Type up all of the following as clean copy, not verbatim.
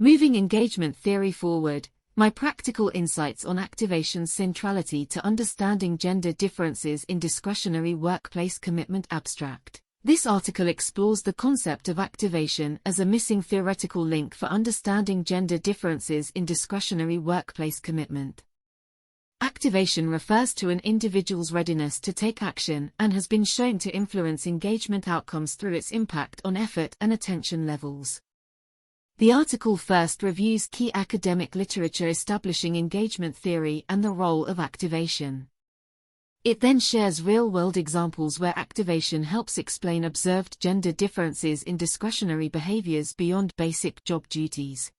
Moving engagement theory forward, my practical insights on activation's centrality to understanding gender differences in discretionary workplace commitment abstract. This article explores the concept of activation as a missing theoretical link for understanding gender differences in discretionary workplace commitment. Activation refers to an individual's readiness to take action and has been shown to influence engagement outcomes through its impact on effort and attention levels. The article first reviews key academic literature establishing engagement theory and the role of activation. It then shares real-world examples where activation helps explain observed gender differences in discretionary behaviors beyond basic job duties.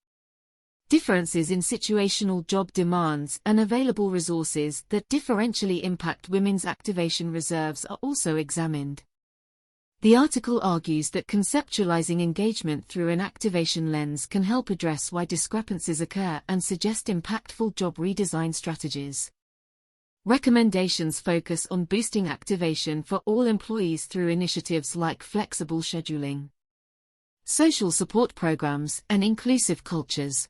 Differences in situational job demands and available resources that differentially impact women's activation reserves are also examined. The article argues that conceptualizing engagement through an activation lens can help address why discrepancies occur and suggest impactful job redesign strategies. Recommendations focus on boosting activation for all employees through initiatives like flexible scheduling, social support programs, and inclusive cultures.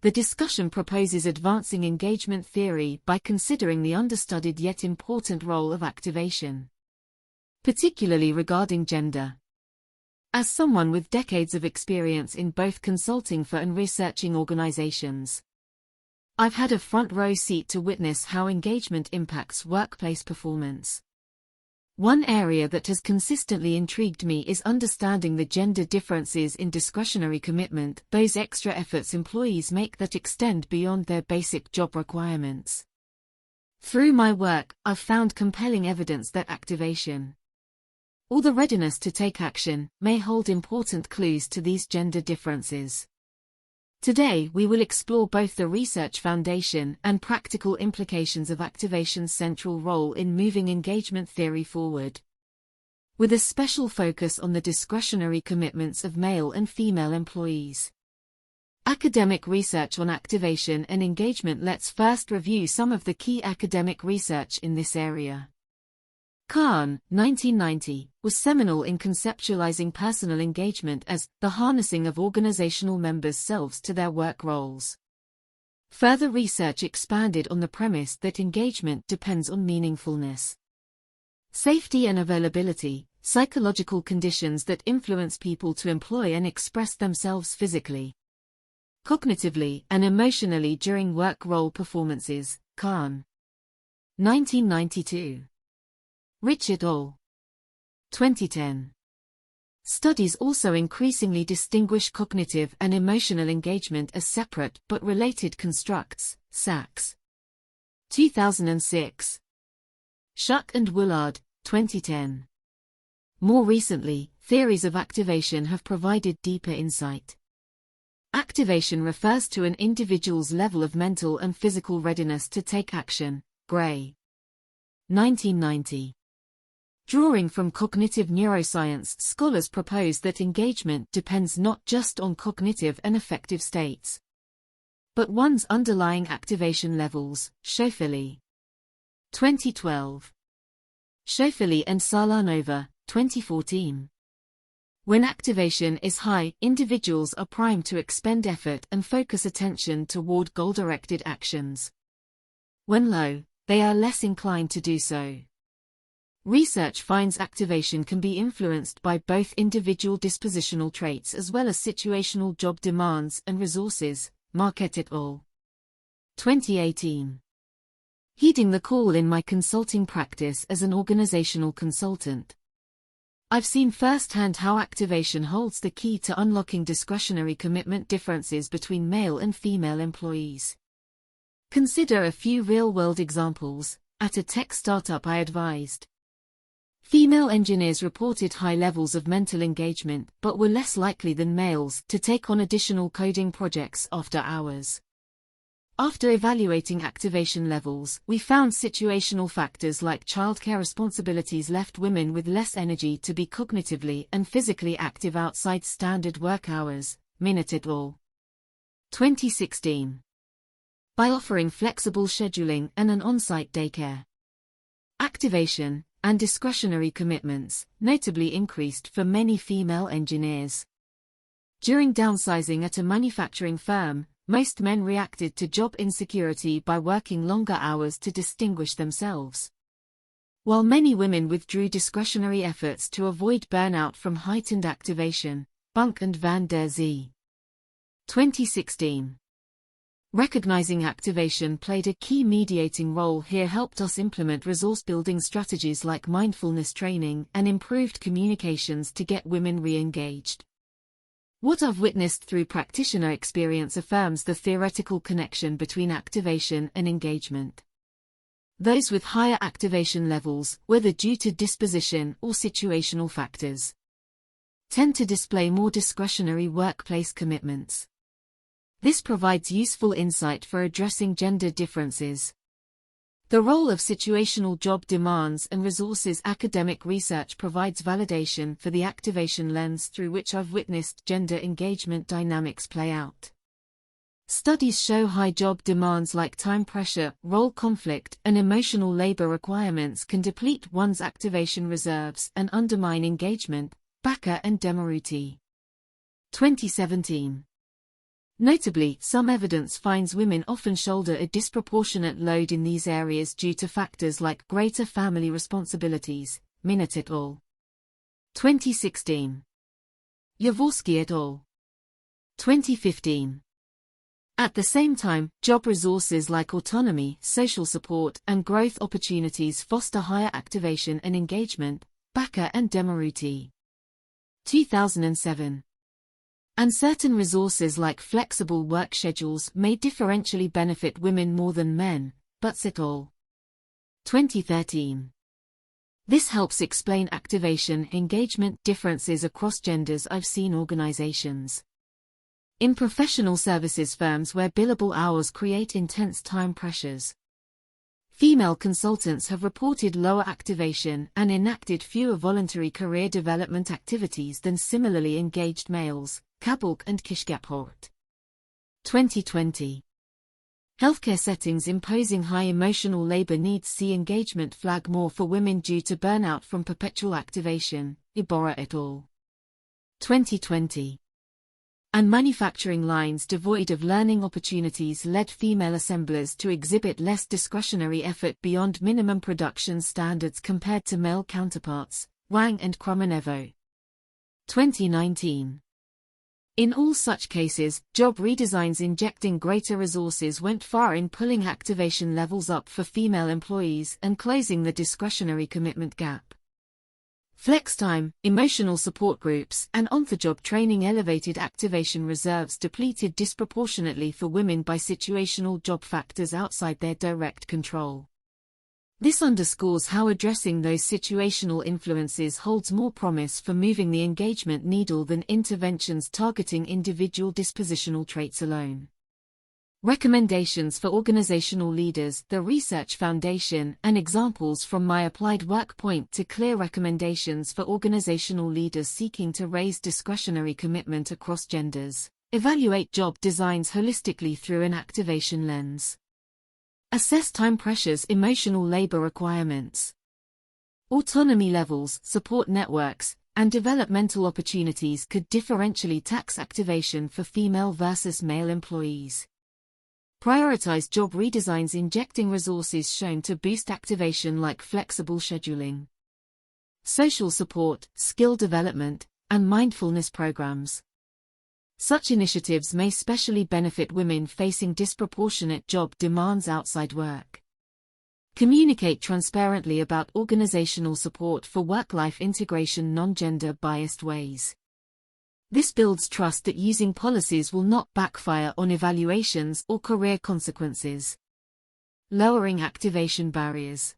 The discussion proposes advancing engagement theory by considering the understudied yet important role of activation, particularly regarding gender. As someone with decades of experience in both consulting for and researching organizations, I've had a front row seat to witness how engagement impacts workplace performance. One area that has consistently intrigued me is understanding the gender differences in discretionary commitment, those extra efforts employees make that extend beyond their basic job requirements. Through my work, I've found compelling evidence that activation, or the readiness to take action, may hold important clues to these gender differences. Today we will explore both the research foundation and practical implications of activation's central role in moving engagement theory forward, with a special focus on the discretionary commitments of male and female employees. Academic research on activation and engagement. Let's first review some of the key academic research in this area. Kahn, 1990, was seminal in conceptualizing personal engagement as the harnessing of organizational members' selves to their work roles. Further research expanded on the premise that engagement depends on meaningfulness, safety and availability, psychological conditions that influence people to employ and express themselves physically, cognitively, and emotionally during work role performances. Kahn, 1992. Richard Ohl, 2010. Studies also increasingly distinguish cognitive and emotional engagement as separate but related constructs. Sachs, 2006. Schuck and Woolard, 2010. More recently, theories of activation have provided deeper insight. Activation refers to an individual's level of mental and physical readiness to take action. Gray, 1990. Drawing from cognitive neuroscience, scholars propose that engagement depends not just on cognitive and affective states, but one's underlying activation levels. Schofeli, 2012. Schofeli and Salanova, 2014. When activation is high, individuals are primed to expend effort and focus attention toward goal-directed actions. When low, they are less inclined to do so. Research finds activation can be influenced by both individual dispositional traits as well as situational job demands and resources. Marquette et al. 2018. Heeding the call in my consulting practice as an organizational consultant, I've seen firsthand how activation holds the key to unlocking discretionary commitment differences between male and female employees. Consider a few real-world examples. At a tech startup I advised, female engineers reported high levels of mental engagement but were less likely than males to take on additional coding projects after hours. After evaluating activation levels, we found situational factors like childcare responsibilities left women with less energy to be cognitively and physically active outside standard work hours. Minot et al. 2016. By offering flexible scheduling and an on-site daycare, activation and discretionary commitments notably increased for many female engineers. During downsizing at a manufacturing firm, most men reacted to job insecurity by working longer hours to distinguish themselves, while many women withdrew discretionary efforts to avoid burnout from heightened activation. Bunk and van der Zee. 2016. Recognizing activation played a key mediating role here, helped us implement resource-building strategies like mindfulness training and improved communications to get women re-engaged. What I've witnessed through practitioner experience affirms the theoretical connection between activation and engagement. Those with higher activation levels, whether due to disposition or situational factors, tend to display more discretionary workplace commitments. This provides useful insight for addressing gender differences. The role of situational job demands and resources. Academic research provides validation for the activation lens through which I've witnessed gender engagement dynamics play out. Studies show high job demands like time pressure, role conflict, and emotional labor requirements can deplete one's activation reserves and undermine engagement. Bakker and Demaruti. 2017. Notably, some evidence finds women often shoulder a disproportionate load in these areas due to factors like greater family responsibilities. Minot et al. 2016. Jaworski et al. 2015. At the same time, job resources like autonomy, social support, and growth opportunities foster higher activation and engagement. Bakker and Demaruti. 2007. And certain resources like flexible work schedules may differentially benefit women more than men. Butts et al. 2013. This helps explain activation engagement differences across genders. I've seen organizations in professional services firms where billable hours create intense time pressures. Female consultants have reported lower activation and enacted fewer voluntary career development activities than similarly engaged males. Kaburg and Kishgaphort. 2020. Healthcare settings imposing high emotional labor needs see engagement flag more for women due to burnout from perpetual activation. Iborra et al. 2020. And manufacturing lines devoid of learning opportunities led female assemblers to exhibit less discretionary effort beyond minimum production standards compared to male counterparts. Wang and Kromenevo. 2019. In all such cases, job redesigns injecting greater resources went far in pulling activation levels up for female employees and closing the discretionary commitment gap. Flex time, emotional support groups, and on-the-job training elevated activation reserves depleted disproportionately for women by situational job factors outside their direct control. This underscores how addressing those situational influences holds more promise for moving the engagement needle than interventions targeting individual dispositional traits alone. Recommendations for organizational leaders. The Research Foundation and examples from my applied work point to clear recommendations for organizational leaders seeking to raise discretionary commitment across genders. Evaluate job designs holistically through an activation lens. Assess time pressures, emotional labor requirements, autonomy levels, support networks, and developmental opportunities could differentially tax activation for female versus male employees. Prioritize job redesigns injecting resources shown to boost activation like flexible scheduling, social support, skill development, and mindfulness programs. Such initiatives may specially benefit women facing disproportionate job demands outside work. Communicate transparently about organizational support for work-life integration non-gender biased ways. This builds trust that using policies will not backfire on evaluations or career consequences. Lowering activation barriers.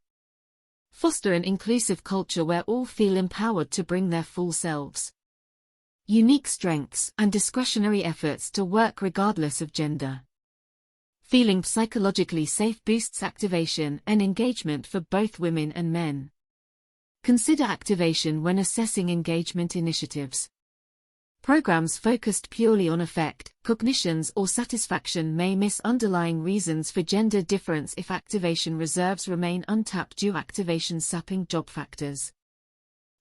Foster an inclusive culture where all feel empowered to bring their full selves. Unique strengths and discretionary efforts to work regardless of gender. Feeling psychologically safe boosts activation and engagement for both women and men. Consider activation when assessing engagement initiatives. Programs focused purely on affect, cognitions, or satisfaction may miss underlying reasons for gender difference if activation reserves remain untapped due activation sapping job factors.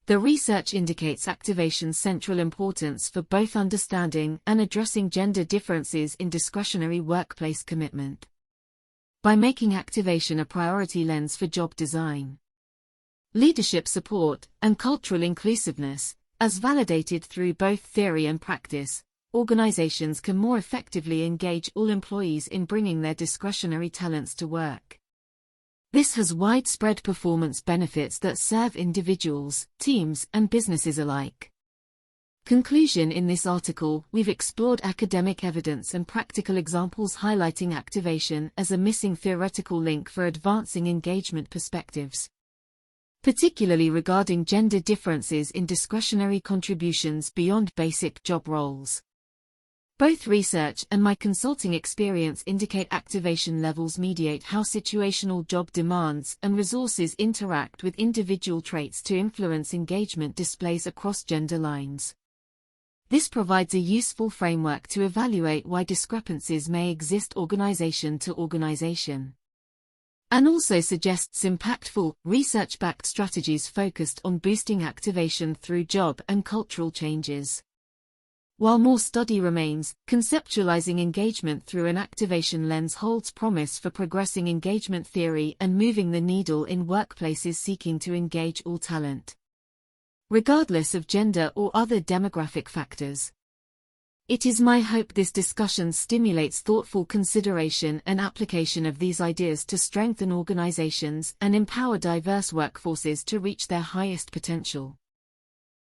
The research indicates activation's central importance for both understanding and addressing gender differences in discretionary workplace commitment. By making activation a priority lens for job design, leadership support, and cultural inclusiveness, as validated through both theory and practice, organizations can more effectively engage all employees in bringing their discretionary talents to work. This has widespread performance benefits that serve individuals, teams, and businesses alike. Conclusion: in this article, we've explored academic evidence and practical examples highlighting activation as a missing theoretical link for advancing engagement perspectives, particularly regarding gender differences in discretionary contributions beyond basic job roles. Both research and my consulting experience indicate activation levels mediate how situational job demands and resources interact with individual traits to influence engagement displays across gender lines. This provides a useful framework to evaluate why discrepancies may exist organization to organization, and also suggests impactful, research-backed strategies focused on boosting activation through job and cultural changes. While more study remains, conceptualizing engagement through an activation lens holds promise for progressing engagement theory and moving the needle in workplaces seeking to engage all talent, regardless of gender or other demographic factors. It is my hope this discussion stimulates thoughtful consideration and application of these ideas to strengthen organizations and empower diverse workforces to reach their highest potential.